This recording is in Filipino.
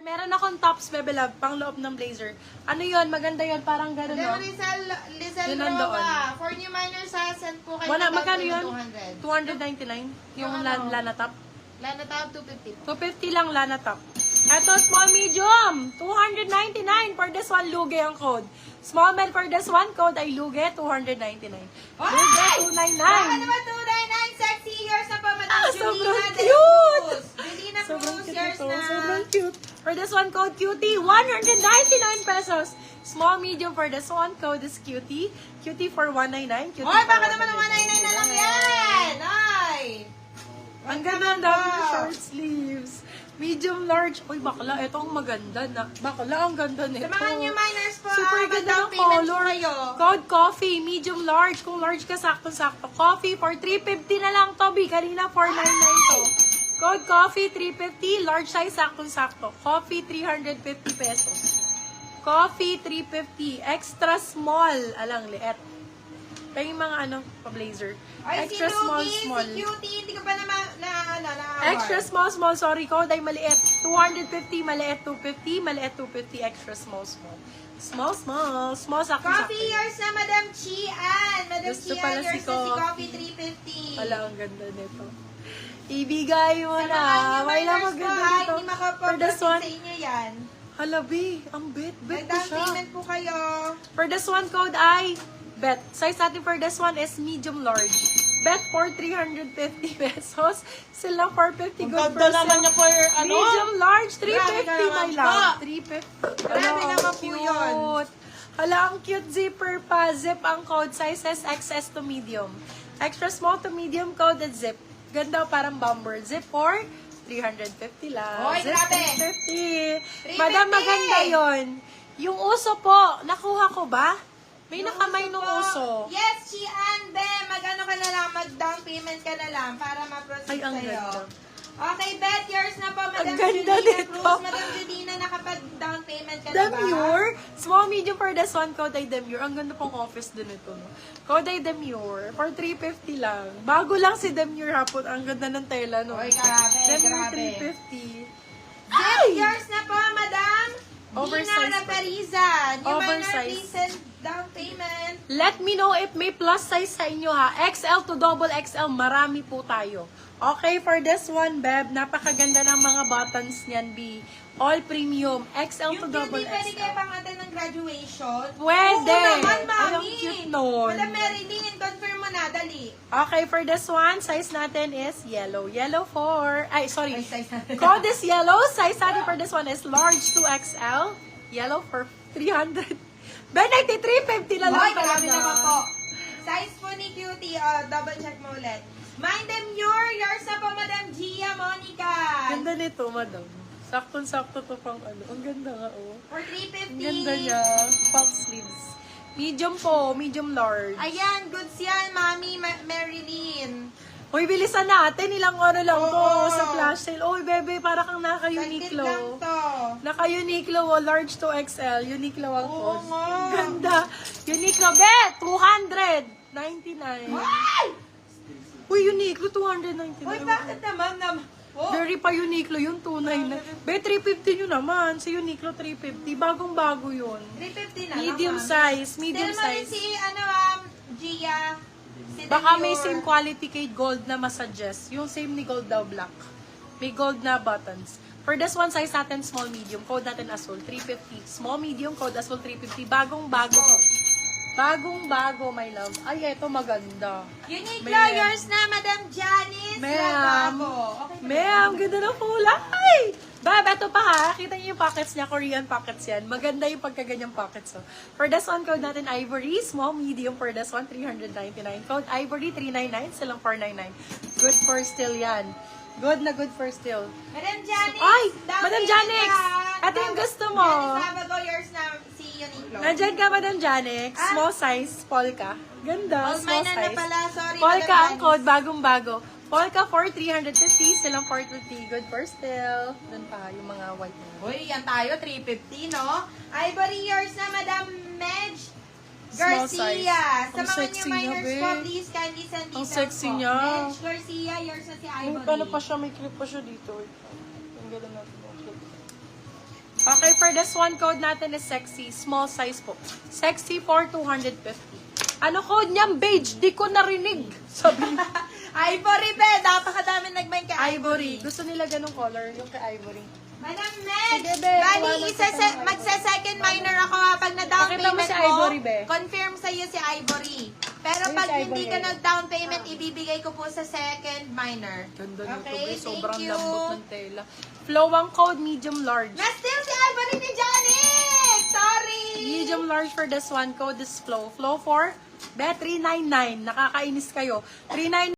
Meron akong tops, Bebe Love, pang loob ng blazer. Ano yon? Maganda yon, parang gano'n, no? Lizelle Yun nandoon. Roa. For new minors, send po kayo. Wala, ng magkano yun? 200. 299? Yung Yung ano? Lana top? Lana tab, 250. 250 lang Lana top. Ito, small medium. 299 for this one, luge ang code. Small men for this one, code ay luge, 299. Luge, 299. Baka naman 299, sexy years na pa, Madam Sobrang Julina de cute! Cruz. Julina Sobrang Cruz, cute years ito. na. Sobrang cute. For this one, code cutie, 199 pesos. Small, medium for this one, code is cutie. Cutie for 199. Cutie Hoy, for baka naman ang 199 na lang yan! Ay! Ang ganda ng short sleeves. Medium large. Uy, bakla. Ito ang maganda na. Bakla, ang ganda nito. Sa mga new minors po, Super ganda down ng payment color. kayo. Code coffee, medium large. Kung large ka, sakto-sakto. Coffee for 350 na lang, Toby. Kanina 499 to. Code coffee, 350. Large size, sakto-sakto. Coffee, 350 pesos. Coffee, 350. Extra small. Alang, liet. Kaya yung mga pa-blazer. Ay, Extra si small, Lugi, small. si Cutie, hindi ka pa naman na Extra small, small. Sorry, code ay maliit. 250, maliit 250, maliit 250, extra small, small. Small, small. Small, sakto, sakto. Coffee years na, Madam Chian. Madam Gusto Chian, pala si years na si Coffee. Coffee 350. Wala, ang ganda nito. Ibigay mo Sa na. mga new Wala minors po, maganda ha, nito. hindi For makapag this sa one, inyo yan. halabi, ang bet ko Mag-down siya. payment po kayo. For this one, code ay bet. Size natin for this one is medium large. Bet for 350 pesos. Sila 450 good for sale. for Medium large, 350 Grabe my naman love. po. 350. Grabe Hala, naman ang po yun. cute. Hala, ang cute zipper pa. Zip ang code. Sizes XS to medium. Extra small to medium code at zip. Ganda, parang bomber. Zip for 350 lang. Hoy, Zip grabe. 350. Madam, 350. maganda yon. Yung uso po, nakuha ko ba? May nakamay nung uso. Yes, Chian, be. Mag-ano ka na lang, mag-down payment ka na lang para ma-proceed Ay, ang sa'yo. ganda. Okay, bet yours na po, Madam Ang ganda Julina nito. Cruz. Madam Julina, nakapag-down payment ka na ba? Demure. Small, medium for this one. Code ay Demure. Ang ganda pong office din ito. No? Code ay Demure. For 350 lang. Bago lang si Demure hapon. Ang ganda ng tela, no? Oy, grabe, Demure grabe. 350. Zip yours na po, Madam. Oversized Nina pa. Rapariza. New minor, Oversized. please send down payment. Let me know if may plus size sa inyo, ha? XL to double XL. Marami po tayo. Okay, for this one, Beb, napakaganda ng mga buttons niyan, B. All premium. XL to Yung double cutie, pwede kayo XL. pang attend ng graduation? Pwede. Oo naman, Ay, mami. ang cute nun. Madam Marilyn, confirm mo na, dali. Okay, for this one, size natin is yellow. Yellow for... Ay, sorry. Ay, size natin. Code is yellow. Size natin for this one is large to XL. Yellow for 300. Ben, 350 na lang Hoy, grabe talaga. naman po. Size po ni Cutie, double check mo ulit. Mind them yours na po, Madam Gia Monica. Ganda nito, madam. Saktong-sakto to pang ano. Ang ganda nga, oh. For 350. Ang ganda niya. Puff sleeves. Medium po. Medium large. Ayan, goods yan, Mami Marilyn. Uy, bilisan natin. Ilang ano lang to Oo. sa flash sale. Uy, bebe, para kang Saglit lang naka-Uniqlo. to. Naka-Uniqlo, oh, large to XL. Uniqlo ang Oo code. nga. Ganda. Uniqlo, bet! 299. Ay! Uy, Uniqlo, 299. Uy, bakit naman? Oh. Very pa Uniqlo yun, 299. Bet, 350 nyo naman. Sa Uniqlo, 350. Bagong-bago yun. 350 na Medium lang, size. Medium Still mo rin size. si, Gia. Si Baka may Demure. same quality kay gold na masuggest. Yung same ni gold daw black. May gold na buttons. For this one, size natin small medium. Code natin Azul, 350. Small medium, code Azul, 350. Bagong-bago po. Bagong-bago, my love. Ay, eto maganda. Uniqlo, Ma'am. yours na, Madam Janice. Ma'am. Labago. Okay, Ma'am, ganda ng kulay. Bab, eto pa ha. Kita niyo yung pockets niya. Korean pockets yan. Maganda yung pagkaganyang pockets. So. For this one, code natin Ivory. Small, medium. For this one, 399. Code Ivory, 399. Silang 499. Good for still yan. Good na good for still. Madam Janice. Ay, down Madam payment Janix. yan. Ito yung gusto mo. Janice Labago, yours na, si Uniqlo. Nandyan ka, Madam Janix. Ah. Small size, polka. Ganda, All small mine na size. pala. Sorry, Polka Madam ang code, Janice. bagong-bago. Polka for 350, silang 450. Good for still. Doon pa, yung mga white na. Uy, yan tayo, 350, no? Ivory, yours na, Madam Medj Small Garcia. size. Sa Ang mga sexy new niya, minors babe. po, please kindly send Ang details sexy po. niya. Medj Garcia, yours na si Ay, Ivory. paano pa siya? May clip pa siya dito. Ang ganda natin yung clip. Okay, for this one, code natin is sexy. Small size po. Sexy for 250. Ano code niyang beige? Di ko narinig. Sabi Ivory, be. Napakadami nagmain kay Ivory. Gusto nila ganong color, yung kay Ivory. Madam Meg, Sige, be. bali, Kuha lang sa magsa-second minor ako ha. Pag na-down Pakita mo payment si mo, Ivory, be. confirm sa'yo si Ivory. Pero Ayun pag si hindi Ivory, ka eh. nag-down payment, ibibigay ko po sa second minor. Ganda nito, Okay, be. Sobrang thank you. lambot ng tela. Flow ang code, medium large. Na-steal si Ivory ni Janet! Sorry! Medium large for this one, code is flow. Flow for, be, 399. Nakakainis kayo. 399.